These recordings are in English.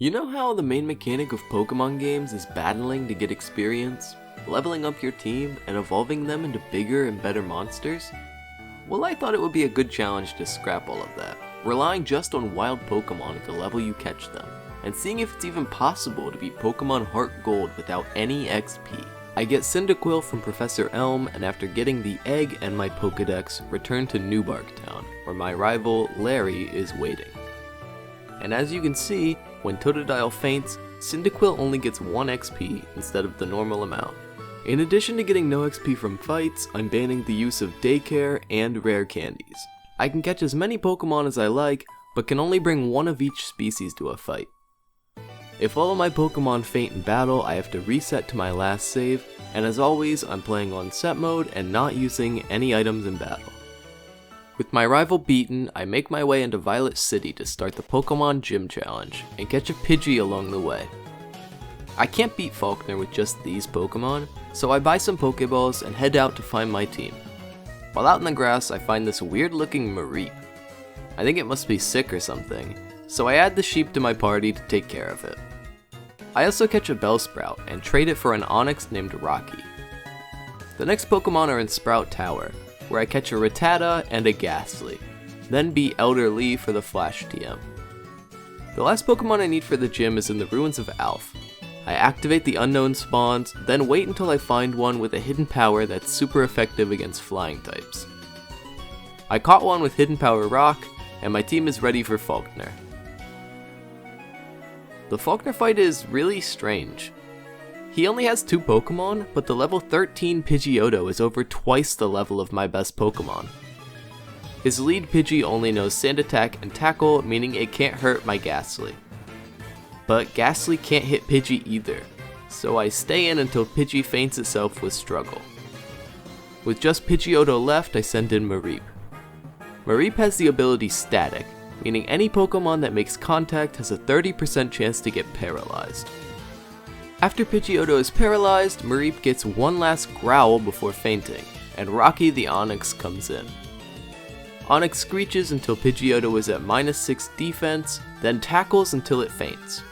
You know how the main mechanic of Pokemon games is battling to get experience, leveling up your team, and evolving them into bigger and better monsters? Well, I thought it would be a good challenge to scrap all of that, relying just on wild Pokemon at the level you catch them, and seeing if it's even possible to beat Pokemon HeartGold without any XP. I get Cyndaquil from Professor Elm, and after getting the egg and my Pokedex, return to Newbark Town, where my rival, Larry, is waiting. And as you can see, when Totodile faints, Cyndaquil only gets 1 XP instead of the normal amount. In addition to getting no XP from fights, I'm banning the use of daycare and rare candies. I can catch as many Pokemon as I like, but can only bring one of each species to a fight. If all of my Pokemon faint in battle, I have to reset to my last save, and as always, I'm playing on set mode and not using any items in battle. With my rival beaten, I make my way into Violet City to start the Pokemon Gym Challenge, and catch a Pidgey along the way. I can't beat Faulkner with just these Pokemon, so I buy some Pokeballs and head out to find my team. While out in the grass, I find this weird looking Mareep. I think it must be sick or something, so I add the sheep to my party to take care of it. I also catch a Bellsprout and trade it for an Onix named Rocky. The next Pokemon are in Sprout Tower, where I catch a Rattata and a Ghastly, then beat Elder Lee for the Flash TM. The last Pokemon I need for the gym is in the ruins of Alph. I activate the unknown spawns, then wait until I find one with a hidden power that's super effective against flying types. I caught one with hidden power Rock, and my team is ready for Faulkner. The Faulkner fight is really strange. He only has 2 Pokemon, but the level 13 Pidgeotto is over twice the level of my best Pokemon. His lead Pidgey only knows Sand Attack and Tackle, meaning it can't hurt my Ghastly. But Ghastly can't hit Pidgey either, so I stay in until Pidgey faints itself with struggle. With just Pidgeotto left, I send in Mareep. Mareep has the ability Static, meaning any Pokemon that makes contact has a 30% chance to get paralyzed. After Pidgeotto is paralyzed, Mareep gets one last growl before fainting, and Rocky the Onix comes in. Onix screeches until Pidgeotto is at -6 defense, then tackles until it faints.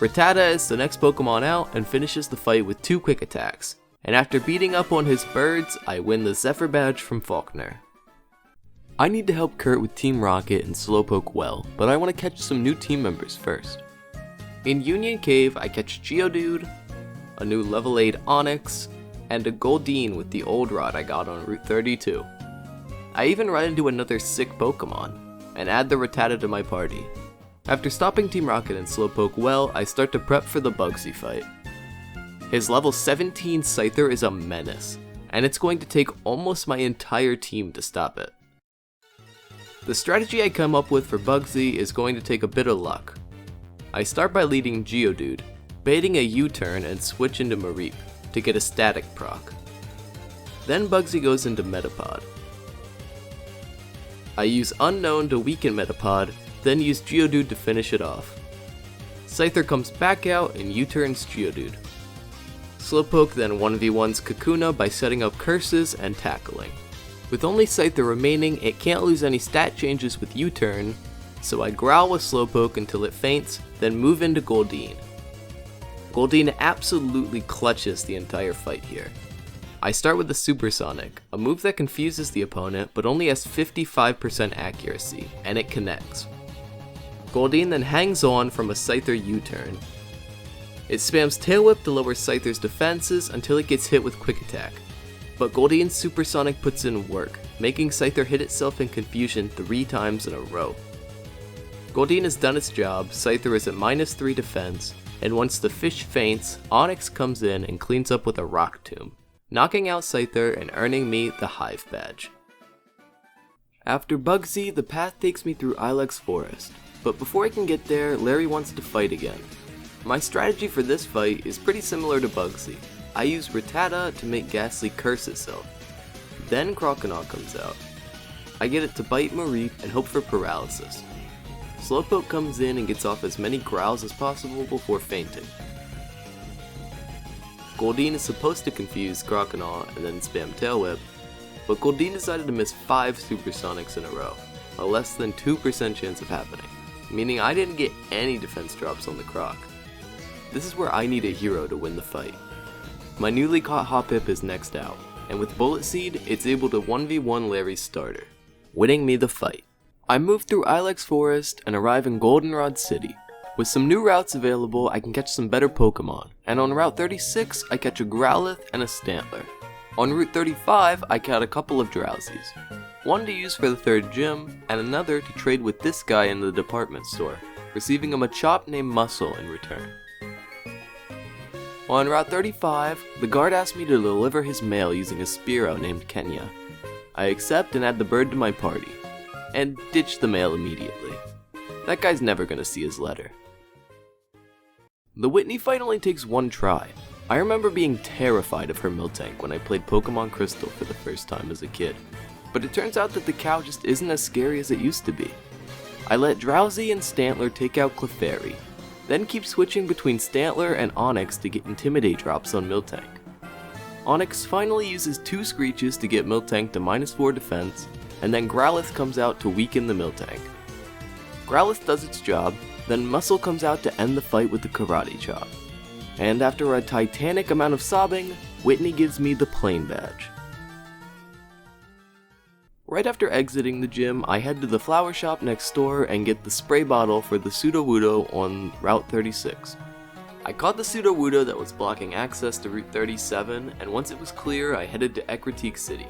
Rattata is the next Pokemon out and finishes the fight with 2 quick attacks, and after beating up on his birds, I win the Zephyr Badge from Faulkner. I need to help Kurt with Team Rocket and Slowpoke well, but I want to catch some new team members first. In Union Cave, I catch Geodude, a new level 8 Onix, and a Goldeen with the old rod I got on Route 32. I even run into another sick Pokemon, and add the Rattata to my party. After stopping Team Rocket and Slowpoke well, I start to prep for the Bugsy fight. His level 17 Scyther is a menace, and it's going to take almost my entire team to stop it. The strategy I come up with for Bugsy is going to take a bit of luck. I start by leading Geodude, baiting a U-turn and switch into Mareep to get a static proc. Then Bugsy goes into Metapod. I use Unknown to weaken Metapod, then use Geodude to finish it off. Scyther comes back out and U-turns Geodude. Slowpoke then 1v1s Kakuna by setting up curses and tackling. With only Scyther remaining, it can't lose any stat changes with U-turn, so I growl with Slowpoke until it faints, then move into Goldeen. Goldeen absolutely clutches the entire fight here. I start with the Supersonic, a move that confuses the opponent but only has 55% accuracy, and it connects. Goldeen then hangs on from a Scyther U-turn. It spams Tail Whip to lower Scyther's defenses until it gets hit with Quick Attack, but Goldeen's Supersonic puts in work, making Scyther hit itself in confusion 3 times in a row. Goldeen has done its job, Scyther is at -3 defense, and once the fish faints, Onix comes in and cleans up with a Rock Tomb, knocking out Scyther and earning me the Hive Badge. After Bugsy, the path takes me through Ilex Forest, but before I can get there, Larry wants to fight again. My strategy for this fight is pretty similar to Bugsy. I use Rattata to make Ghastly curse itself. Then Croconaw comes out. I get it to bite Mareep and hope for paralysis. Slowpoke comes in and gets off as many growls as possible before fainting. Goldeen is supposed to confuse Croconaw and then spam Tail Whip, but Goldeen decided to miss 5 Supersonics in a row, a less than 2% chance of happening. meaning I didn't get any defense drops on the Croc. This is where I need a hero to win the fight. My newly caught Hoppip is next out, and with Bullet Seed, it's able to 1v1 Larry's starter, winning me the fight. I move through Ilex Forest and arrive in Goldenrod City. With some new routes available, I can catch some better Pokemon, and on Route 36, I catch a Growlithe and a Stantler. On Route 35, I caught a couple of Drowsies. One to use for the third gym, and another to trade with this guy in the department store, receiving a Machop named Muscle in return. On Route 35, the guard asked me to deliver his mail using a Spearow named Kenya. I accept and add the bird to my party, and ditch the mail immediately. That guy's never gonna see his letter. The Whitney fight only takes one try. I remember being terrified of her Miltank when I played Pokemon Crystal for the first time as a kid, but it turns out that the cow just isn't as scary as it used to be. I let Drowsy and Stantler take out Clefairy, then keep switching between Stantler and Onix to get Intimidate drops on Miltank. Onix finally uses 2 Screeches to get Miltank to -4 defense, and then Growlithe comes out to weaken the Miltank. Growlithe does its job, then Muscle comes out to end the fight with the Karate Chop. And after a titanic amount of sobbing, Whitney gives me the plain badge. Right after exiting the gym, I head to the flower shop next door and get the spray bottle for the Sudowoodo on Route 36. I caught the Sudowoodo that was blocking access to Route 37, and once it was clear, I headed to Ecruteak City.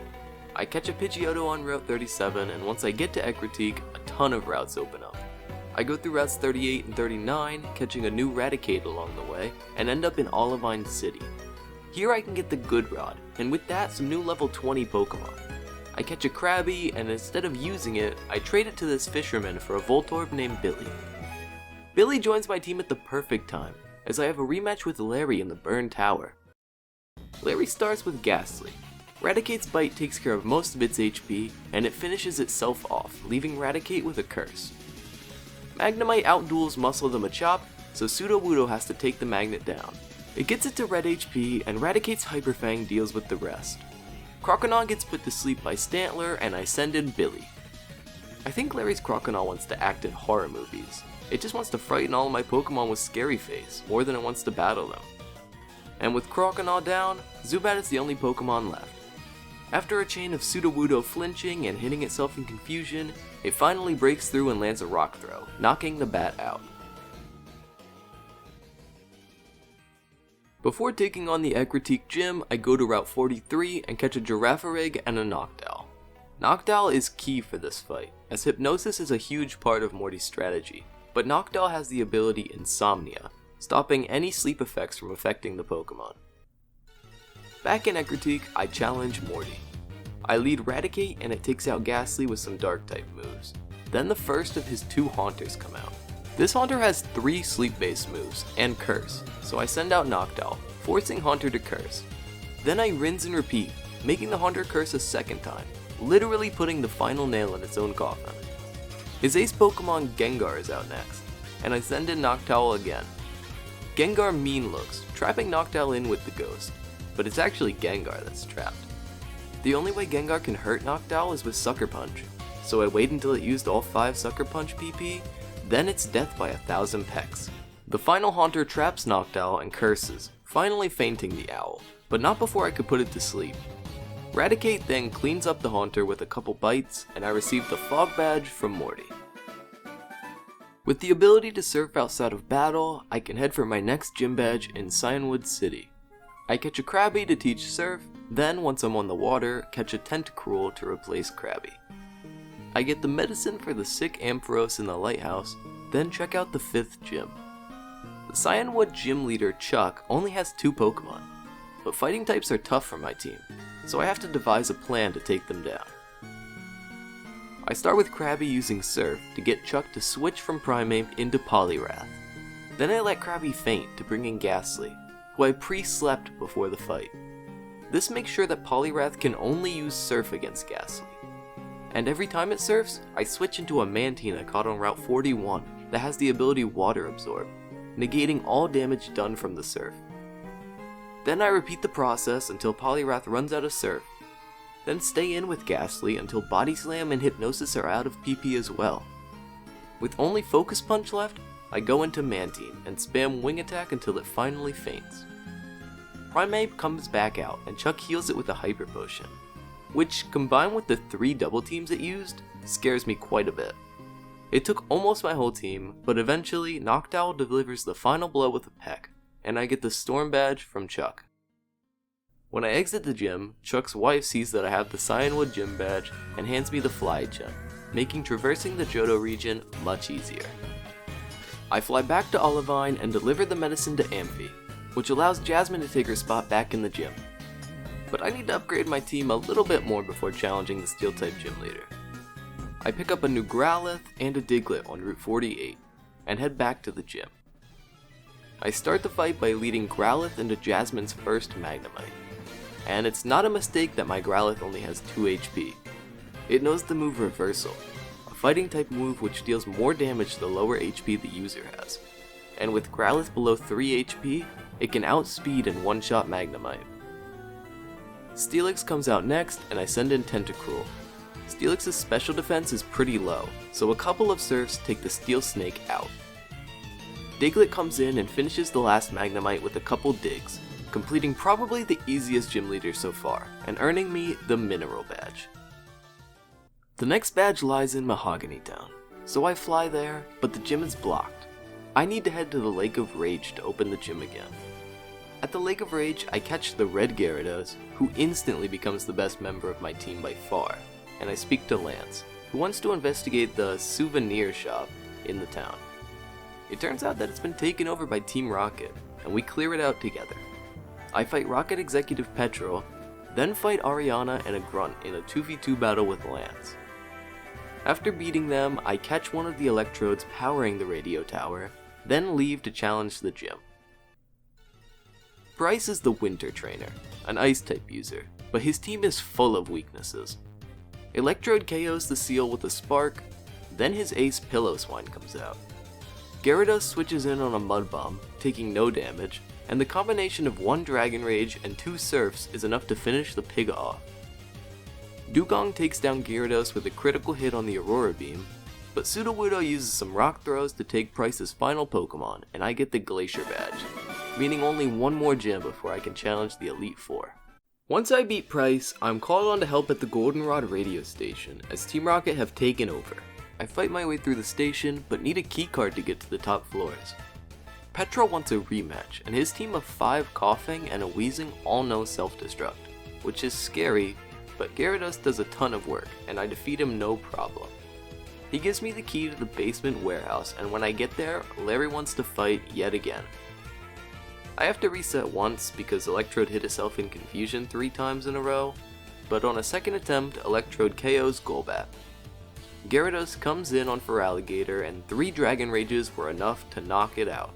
I catch a Pidgeotto on Route 37, and once I get to Ecruteak, a ton of routes open up. I go through routes 38 and 39, catching a new Raticate along the way, and end up in Olivine City. Here I can get the Good Rod, and with that some new level 20 Pokemon. I catch a Krabby, and instead of using it, I trade it to this fisherman for a Voltorb named Billy. Billy joins my team at the perfect time, as I have a rematch with Larry in the Burn Tower. Larry starts with Ghastly. Raticate's bite takes care of most of its HP, and it finishes itself off, leaving Raticate with a curse. Magnemite outduels Muscle the Machop, so Sudowoodo has to take the Magnet down. It gets it to red HP, and Raticate's Hyper Fang deals with the rest. Croconaw gets put to sleep by Stantler, and I send in Billy. I think Larry's Croconaw wants to act in horror movies. It just wants to frighten all of my Pokemon with Scary Face, more than it wants to battle them. And with Croconaw down, Zubat is the only Pokemon left. After a chain of Sudowoodo flinching and hitting itself in confusion, it finally breaks through and lands a Rock Throw, knocking the bat out. Before taking on the Ecruteak gym, I go to Route 43 and catch a Girafarig and a Noctowl. Noctowl is key for this fight, as Hypnosis is a huge part of Morty's strategy, but Noctowl has the ability Insomnia, stopping any sleep effects from affecting the Pokemon. Back in Ecruteak, I challenge Morty. I lead Raticate and it takes out Ghastly with some Dark-type moves. Then the first of his 2 Haunters come out. This Haunter has 3 sleep-based moves, and Curse, so I send out Noctowl, forcing Haunter to Curse. Then I rinse and repeat, making the Haunter curse a second time, literally putting the final nail in its own coffin. His ace Pokemon Gengar is out next, and I send in Noctowl again. Gengar mean looks, trapping Noctowl in with the Ghost, but it's actually Gengar that's trapped. The only way Gengar can hurt Noctowl is with Sucker Punch, so I wait until it used all 5 Sucker Punch PP, then it's death by 1,000 pecks. The final Haunter traps Noctowl and curses, finally fainting the owl, but not before I could put it to sleep. Raticate then cleans up the Haunter with a couple bites, and I receive the Fog Badge from Morty. With the ability to surf outside of battle, I can head for my next gym badge in Cyanwood City. I catch a Krabby to teach Surf, then once I'm on the water, catch a Tentacruel to replace Krabby. I get the medicine for the sick Ampharos in the lighthouse, then check out the 5th gym. The Cyanwood gym leader Chuck only has 2 Pokemon, but fighting types are tough for my team, so I have to devise a plan to take them down. I start with Krabby using Surf to get Chuck to switch from Primeape into Poliwrath. Then I let Krabby faint to bring in Ghastly, who I pre-slept before the fight. This makes sure that Poliwrath can only use Surf against Ghastly. And every time it surfs, I switch into a Mantina caught on Route 41 that has the ability Water Absorb, negating all damage done from the Surf. Then I repeat the process until Poliwrath runs out of Surf, then stay in with Ghastly until Body Slam and Hypnosis are out of PP as well. With only Focus Punch left, I go into Mantine and spam Wing Attack until it finally faints. Primeape comes back out and Chuck heals it with a Hyper Potion, which, combined with the 3 double teams it used, scares me quite a bit. It took almost my whole team, but eventually Noctowl delivers the final blow with a peck, and I get the Storm Badge from Chuck. When I exit the gym, Chuck's wife sees that I have the Cyanwood Gym Badge and hands me the Fly Gem, making traversing the Johto region much easier. I fly back to Olivine and deliver the medicine to Amphi, which allows Jasmine to take her spot back in the gym. But I need to upgrade my team a little bit more before challenging the Steel-type gym leader. I pick up a new Growlithe and a Diglett on Route 48, and head back to the gym. I start the fight by leading Growlithe into Jasmine's first Magnemite. And it's not a mistake that my Growlithe only has 2 HP. It knows the move Reversal, a fighting type move which deals more damage the lower HP the user has. And with Growlithe below 3 HP, it can outspeed and one-shot Magnemite. Steelix comes out next and I send in Tentacruel. Steelix's special defense is pretty low, so a couple of Surfs take the Steel Snake out. Diglett comes in and finishes the last Magnemite with a couple digs, completing probably the easiest gym leader so far, and earning me the Mineral Badge. The next badge lies in Mahogany Town, so I fly there, but the gym is blocked. I need to head to the Lake of Rage to open the gym again. At the Lake of Rage, I catch the red Gyarados, who instantly becomes the best member of my team by far, and I speak to Lance, who wants to investigate the souvenir shop in the town. It turns out that it's been taken over by Team Rocket, and we clear it out together. I fight Rocket Executive Petrol, then fight Ariana and a Grunt in a 2v2 battle with Lance. After beating them, I catch one of the electrodes powering the radio tower, then leave to challenge the gym. Bryce is the Winter Trainer, an Ice-type user, but his team is full of weaknesses. Electrode KOs the Seal with a Spark, then his ace Pillow-Swine comes out. Gyarados switches in on a Mud Bomb, taking no damage, and the combination of 1 Dragon Rage and 2 Surfs is enough to finish the pig off. Dugong takes down Gyarados with a critical hit on the Aurora Beam, but Sudowoodo uses some Rock Throws to take Price's final Pokemon, and I get the Glacier Badge, meaning only one more gym before I can challenge the Elite Four. Once I beat Price, I'm called on to help at the Goldenrod radio station, as Team Rocket have taken over. I fight my way through the station, but need a keycard to get to the top floors. Petrol wants a rematch, and his team of 5 Coughing and a Wheezing all know self-destruct, which is scary, but Gyarados does a ton of work, and I defeat him no problem. He gives me the key to the basement warehouse, and when I get there, Larry wants to fight yet again. I have to reset once because Electrode hit itself in confusion 3 times in a row, but on a second attempt, Electrode KOs Golbat. Gyarados comes in on Feraligatr, and 3 Dragon Rages were enough to knock it out.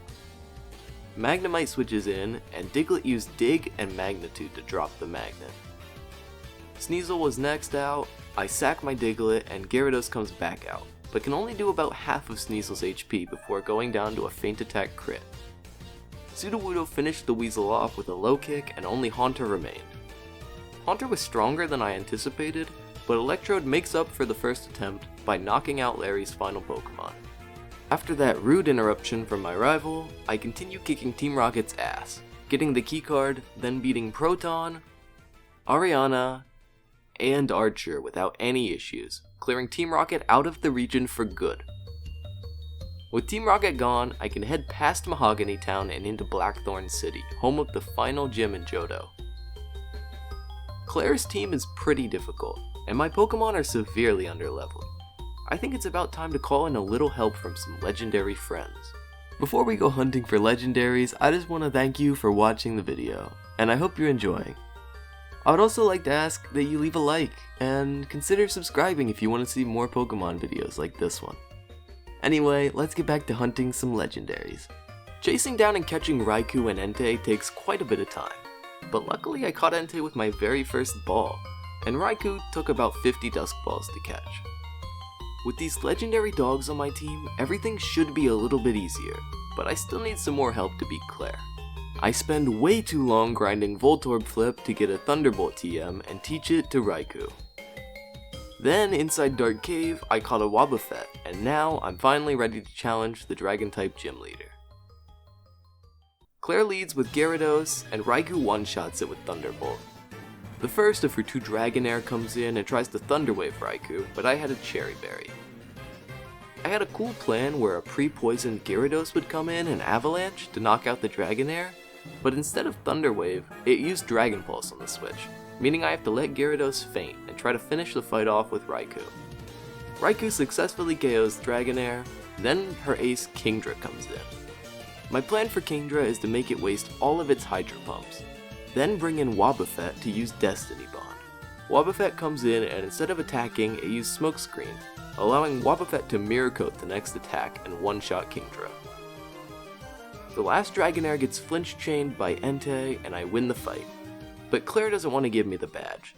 Magnemite switches in, and Diglett used Dig and Magnitude to drop the Magnet. Sneasel was next out, I sack my Diglett, and Gyarados comes back out, but can only do about half of Sneasel's HP before going down to a Feint Attack crit. Sudowoodo finished the Weasel off with a low kick, and only Haunter remained. Haunter was stronger than I anticipated, but Electrode makes up for the first attempt by knocking out Larry's final Pokemon. After that rude interruption from my rival, I continue kicking Team Rocket's ass, getting the keycard, then beating Proton, Ariana, and Archer without any issues, clearing Team Rocket out of the region for good. With Team Rocket gone, I can head past Mahogany Town and into Blackthorn City, home of the final gym in Johto. Claire's team is pretty difficult, and my Pokemon are severely underleveled. I think it's about time to call in a little help from some legendary friends. Before we go hunting for legendaries, I just want to thank you for watching the video, and I hope you're enjoying. I would also like to ask that you leave a like, and consider subscribing if you want to see more Pokemon videos like this one. Anyway, let's get back to hunting some legendaries. Chasing down and catching Raikou and Entei takes quite a bit of time, but luckily I caught Entei with my very first ball, and Raikou took about 50 Dusk Balls to catch. With these legendary dogs on my team, everything should be a little bit easier, but I still need some more help to beat Claire. I spend way too long grinding Voltorb Flip to get a Thunderbolt TM and teach it to Raikou. Then, inside Dark Cave, I caught a Wobbuffet, and now I'm finally ready to challenge the Dragon-type gym leader. Claire leads with Gyarados, and Raikou one-shots it with Thunderbolt. The first of her two Dragonair comes in and tries to Thunder Wave Raikou, but I had a Cherry Berry. I had a cool plan where a pre-poisoned Gyarados would come in and Avalanche to knock out the Dragonair, but instead of Thunder Wave, it used Dragon Pulse on the switch, meaning I have to let Gyarados faint and try to finish the fight off with Raikou. Raikou successfully KOs Dragonair, then her ace Kingdra comes in. My plan for Kingdra is to make it waste all of its Hydro Pumps, then bring in Wobbuffet to use Destiny Bond. Wobbuffet comes in and instead of attacking, it used Smokescreen, allowing Wobbuffet to Mirror Coat the next attack and one-shot Kingdra. The last Dragonair gets flinch chained by Entei and I win the fight, but Claire doesn't want to give me the badge.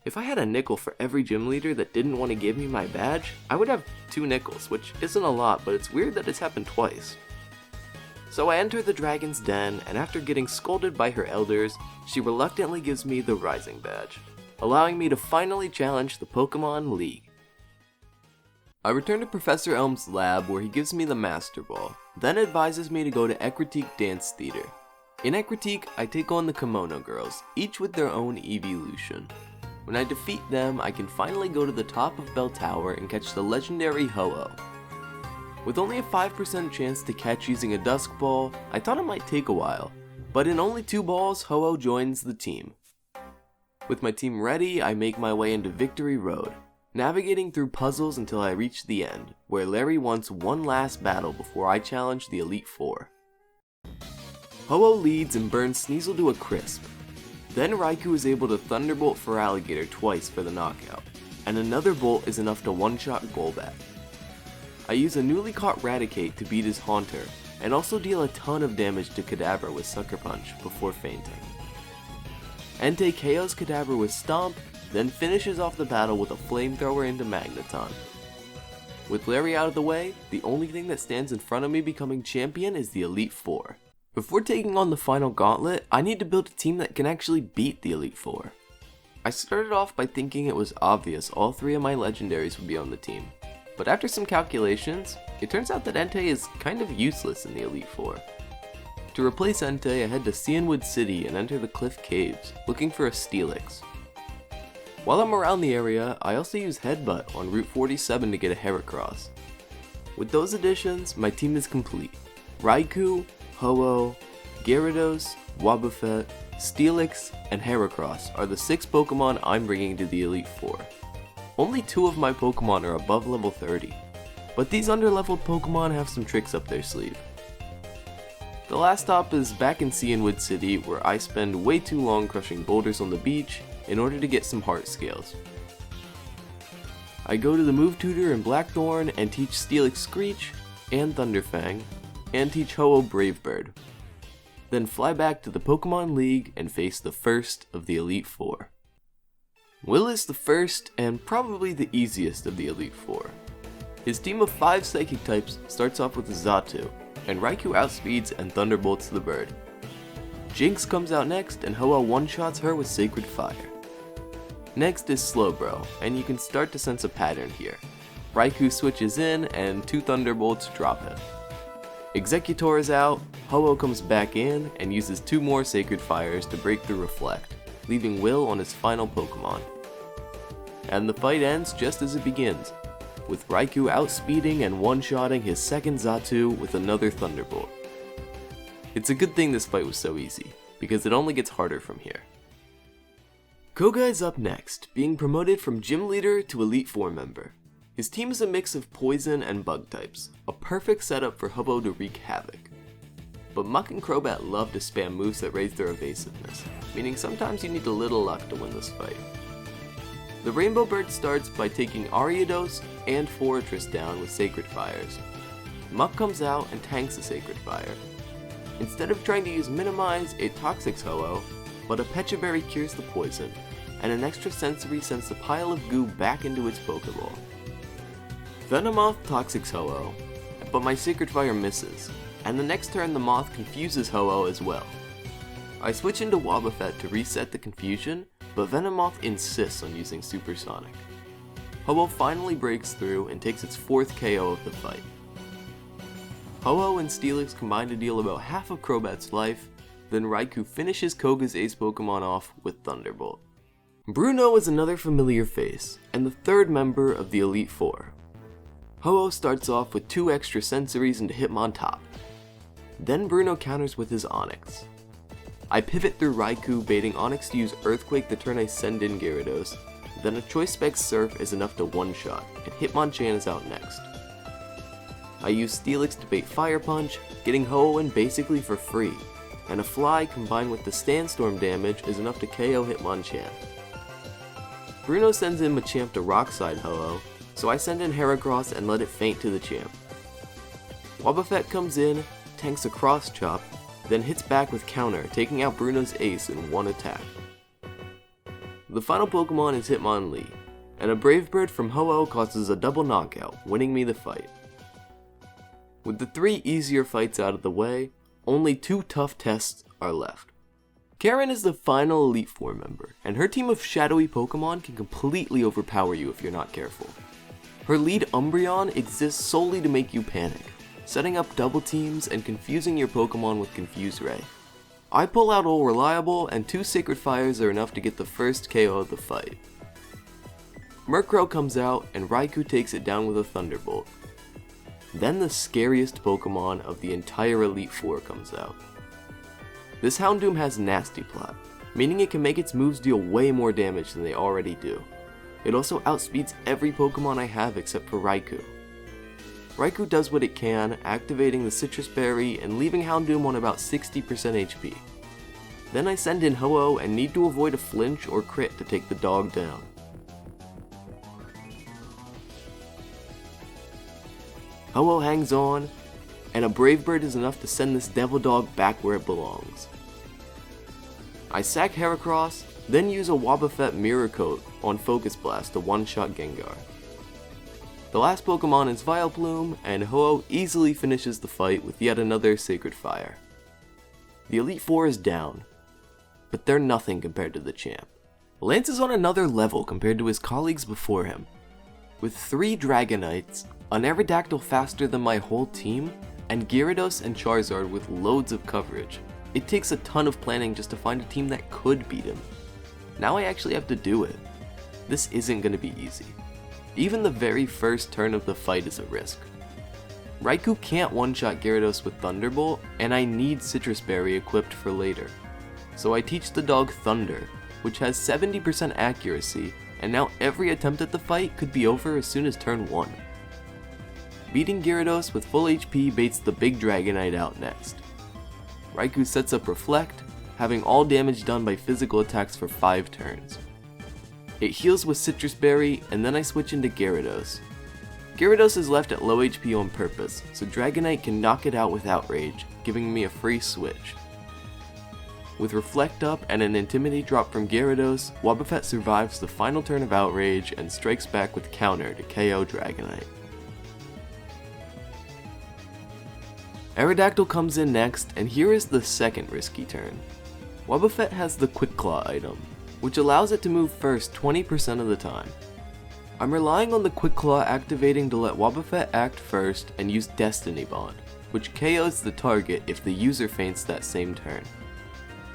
If I had a nickel for every gym leader that didn't want to give me my badge, I would have 2 nickels, which isn't a lot, but it's weird that it's happened twice. So I enter the Dragon's Den, and after getting scolded by her elders, she reluctantly gives me the Rising Badge, allowing me to finally challenge the Pokémon League. I return to Professor Elm's lab where he gives me the Master Ball, then advises me to go to Ecruteak Dance Theater. In Ecruteak, I take on the Kimono Girls, each with their own evolution. When I defeat them, I can finally go to the top of Bell Tower and catch the legendary Ho-Oh. With only a 5% chance to catch using a Dusk Ball, I thought it might take a while, but in only 2 balls, Ho-Oh joins the team. With my team ready, I make my way into Victory Road, navigating through puzzles until I reach the end, where Larry wants one last battle before I challenge the Elite Four. Ho-Oh leads and burns Sneasel to a crisp. Then Raikou is able to Thunderbolt Feraligatr twice for the knockout, and another bolt is enough to one-shot Golbat. I use a newly caught Raticate to beat his Haunter, and also deal a ton of damage to Kadabra with Sucker Punch before fainting. Entei KOs Kadabra with Stomp, then finishes off the battle with a Flamethrower into Magneton. With Larry out of the way, the only thing that stands in front of me becoming champion is the Elite Four. Before taking on the final gauntlet, I need to build a team that can actually beat the Elite Four. I started off by thinking it was obvious all 3 of my legendaries would be on the team, but after some calculations, it turns out that Entei is kind of useless in the Elite Four. To replace Entei, I head to Cianwood City and enter the Cliff Caves, looking for a Steelix. While I'm around the area, I also use Headbutt on Route 47 to get a Heracross. With those additions, my team is complete. Raikou, Ho-Oh, Gyarados, Wobbuffet, Steelix, and Heracross are the 6 Pokemon I'm bringing to the Elite Four. Only 2 of my Pokemon are above level 30, but these underleveled Pokemon have some tricks up their sleeve. The last stop is back in Cianwood City, where I spend way too long crushing boulders on the beach in order to get some heart scales. I go to the Move Tutor in Blackthorn and teach Steelix Screech and Thunderfang, and teach Ho-Oh Brave Bird. Then fly back to the Pokemon League and face the first of the Elite Four. Will is the first and probably the easiest of the Elite Four. His team of 5 Psychic types starts off with Xatu, and Raikou outspeeds and Thunderbolts the bird. Jinx comes out next and Ho-Oh one-shots her with Sacred Fire. Next is Slowbro, and you can start to sense a pattern here. Raikou switches in and 2 Thunderbolts drop him. Executor is out, Ho-Oh comes back in and uses 2 more Sacred Fires to break through Reflect, leaving Will on his final Pokemon. And the fight ends just as it begins, with Raikou outspeeding and one-shotting his second Xatu with another Thunderbolt. It's a good thing this fight was so easy, because it only gets harder from here. Koga is up next, being promoted from Gym Leader to Elite Four member. His team is a mix of Poison and Bug types, a perfect setup for Ho-Oh to wreak havoc. But Muck and Crobat love to spam moves that raise their evasiveness, meaning sometimes you need a little luck to win this fight. The Rainbow Bird starts by taking Ariados and Fortress down with Sacred Fires. Muck comes out and tanks the Sacred Fire. Instead of trying to use Minimize, it Toxics Ho-Oh, but a Pecha Berry cures the poison, and an extra sensory sends the pile of goo back into its Pokeball. Venomoth Toxics Ho-Oh, but my Sacred Fire misses, and the next turn the Moth confuses Ho-Oh as well. I switch into Wobbuffet to reset the confusion, but Venomoth insists on using Supersonic. Ho-Oh finally breaks through and takes its 4th KO of the fight. Ho-Oh and Steelix combine to deal about half of Crobat's life, then Raikou finishes Koga's ace Pokemon off with Thunderbolt. Bruno is another familiar face, and the 3rd member of the Elite Four. Ho-Oh starts off with 2 extra sensories into Hitmontop. Then Bruno counters with his Onix. I pivot through Raikou, baiting Onix to use Earthquake the turn I send in Gyarados, then a Choice Spec Surf is enough to one-shot, and Hitmonchan is out next. I use Steelix to bait Fire Punch, getting Ho-Oh in basically for free, and a Fly combined with the Sandstorm damage is enough to KO Hitmonchan. Bruno sends in Machamp to Rock-Side Ho-Oh, so I send in Heracross and let it faint to the champ. Wobbuffet comes in, tanks a Cross Chop, then hits back with Counter, taking out Bruno's ace in one attack. The final Pokemon is Hitmonlee, and a Brave Bird from Ho-Oh causes a double knockout, winning me the fight. With the 3 easier fights out of the way, only 2 tough tests are left. Karen is the final Elite Four member, and her team of shadowy Pokemon can completely overpower you if you're not careful. Her lead Umbreon exists solely to make you panic, setting up double teams and confusing your Pokemon with Confuse Ray. I pull out All Reliable, and 2 Sacred Fires are enough to get the first KO of the fight. Murkrow comes out, and Raikou takes it down with a Thunderbolt. Then the scariest Pokemon of the entire Elite Four comes out. This Houndoom has Nasty Plot, meaning it can make its moves deal way more damage than they already do. It also outspeeds every Pokemon I have except for Raikou. Raikou does what it can, activating the Citrus Berry and leaving Houndoom on about 60% HP. Then I send in Ho-Oh and need to avoid a flinch or crit to take the dog down. Ho-Oh hangs on, and a Brave Bird is enough to send this Devil Dog back where it belongs. I sack Heracross, then use a Wobbuffet Mirror Coat on Focus Blast to one-shot Gengar. The last Pokemon is Vileplume, and Ho-Oh easily finishes the fight with yet another Sacred Fire. The Elite Four is down, but they're nothing compared to the champ. Lance is on another level compared to his colleagues before him. With 3 Dragonites, an Aerodactyl faster than my whole team, and Gyarados and Charizard with loads of coverage, it takes a ton of planning just to find a team that could beat him. Now I actually have to do it. This isn't going to be easy. Even the very first turn of the fight is a risk. Raikou can't one-shot Gyarados with Thunderbolt, and I need Citrus Berry equipped for later. So I teach the dog Thunder, which has 70% accuracy, and now every attempt at the fight could be over as soon as turn 1. Beating Gyarados with full HP baits the big Dragonite out next. Raikou sets up Reflect, having all damage done by physical attacks for 5 turns. It heals with Citrus Berry, and then I switch into Gyarados. Gyarados is left at low HP on purpose, so Dragonite can knock it out with Outrage, giving me a free switch. With Reflect up and an Intimidate drop from Gyarados, Wobbuffet survives the final turn of Outrage and strikes back with Counter to KO Dragonite. Aerodactyl comes in next, and here is the second risky turn. Wobbuffet has the Quick Claw item, which allows it to move first 20% of the time. I'm relying on the Quick Claw activating to let Wobbuffet act first and use Destiny Bond, which KOs the target if the user faints that same turn.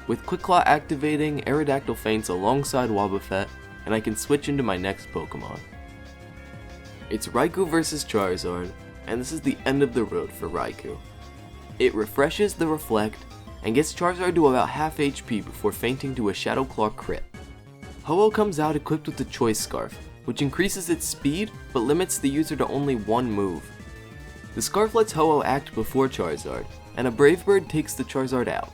With Quick Claw activating, Aerodactyl faints alongside Wobbuffet, and I can switch into my next Pokemon. It's Raikou vs Charizard, and this is the end of the road for Raikou. It refreshes the Reflect, and gets Charizard to about half HP before fainting to a Shadow Claw crit. Ho-Oh comes out equipped with the Choice Scarf, which increases its speed, but limits the user to only one move. The Scarf lets Ho-Oh act before Charizard, and a Brave Bird takes the Charizard out.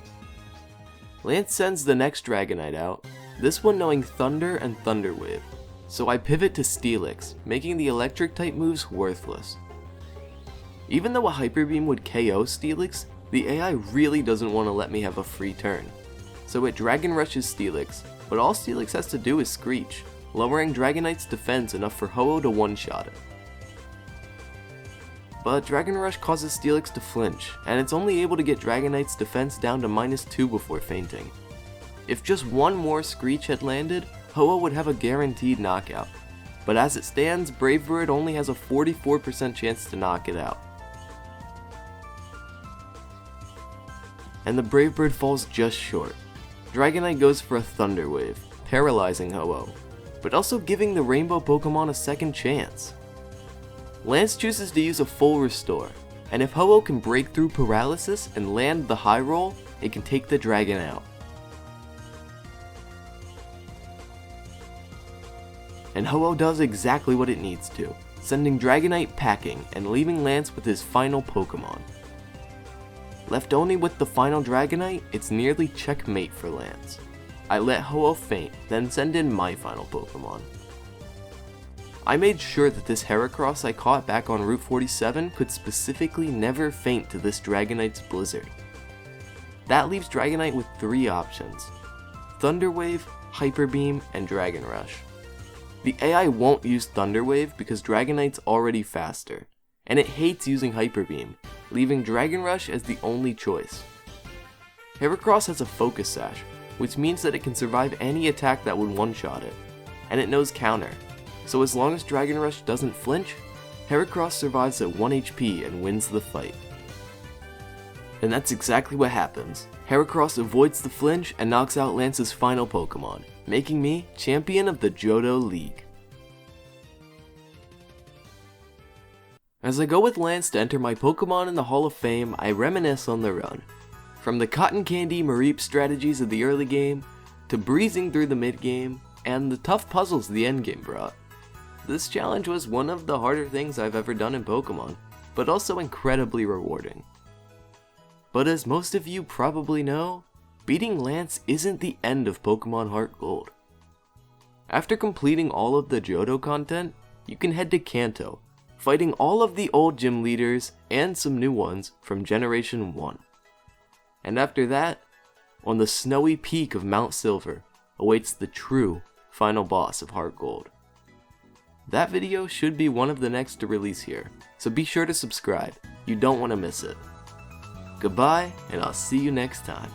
Lance sends the next Dragonite out, this one knowing Thunder and Thunder Wave, so I pivot to Steelix, making the electric type moves worthless. Even though a Hyper Beam would KO Steelix, the AI really doesn't want to let me have a free turn, so it Dragon Rushes Steelix, but all Steelix has to do is Screech, lowering Dragonite's defense enough for Ho-Oh to one-shot it. But Dragon Rush causes Steelix to flinch, and it's only able to get Dragonite's defense down to -2 before fainting. If just one more Screech had landed, Ho-Oh would have a guaranteed knockout. but as it stands, Brave Bird only has a 44% chance to knock it out. And the Brave Bird falls just short. Dragonite goes for a Thunder Wave, paralyzing Ho-Oh, but also giving the Rainbow Pokemon a second chance. Lance chooses to use a full Restore, and if Ho-Oh can break through Paralysis and land the High Roll, it can take the Dragon out. And Ho-Oh does exactly what it needs to, sending Dragonite packing and leaving Lance with his final Pokemon. Left only with the final Dragonite, it's nearly checkmate for Lance. I let Ho-Oh faint, then send in my final Pokemon. I made sure that this Heracross I caught back on Route 47 could specifically never faint to this Dragonite's Blizzard. That leaves Dragonite with 3 options: Thunder Wave, Hyper Beam, and Dragon Rush. The AI won't use Thunder Wave because Dragonite's already faster, and it hates using Hyper Beam, leaving Dragon Rush as the only choice. Heracross has a Focus Sash, which means that it can survive any attack that would one-shot it, and it knows Counter, so as long as Dragon Rush doesn't flinch, Heracross survives at 1 HP and wins the fight. And that's exactly what happens. Heracross avoids the flinch and knocks out Lance's final Pokemon, making me champion of the Johto League. As I go with Lance to enter my Pokemon in the Hall of Fame, I reminisce on the run. From the cotton candy Mareep strategies of the early game, to breezing through the mid game, and the tough puzzles the end game brought. This challenge was one of the harder things I've ever done in Pokemon, but also incredibly rewarding. But as most of you probably know, beating Lance isn't the end of Pokemon HeartGold. After completing all of the Johto content, you can head to Kanto, fighting all of the old gym leaders and some new ones from Generation 1. And after that, on the snowy peak of Mount Silver, awaits the true final boss of HeartGold. That video should be one of the next to release here, so be sure to subscribe, you don't want to miss it. Goodbye, and I'll see you next time.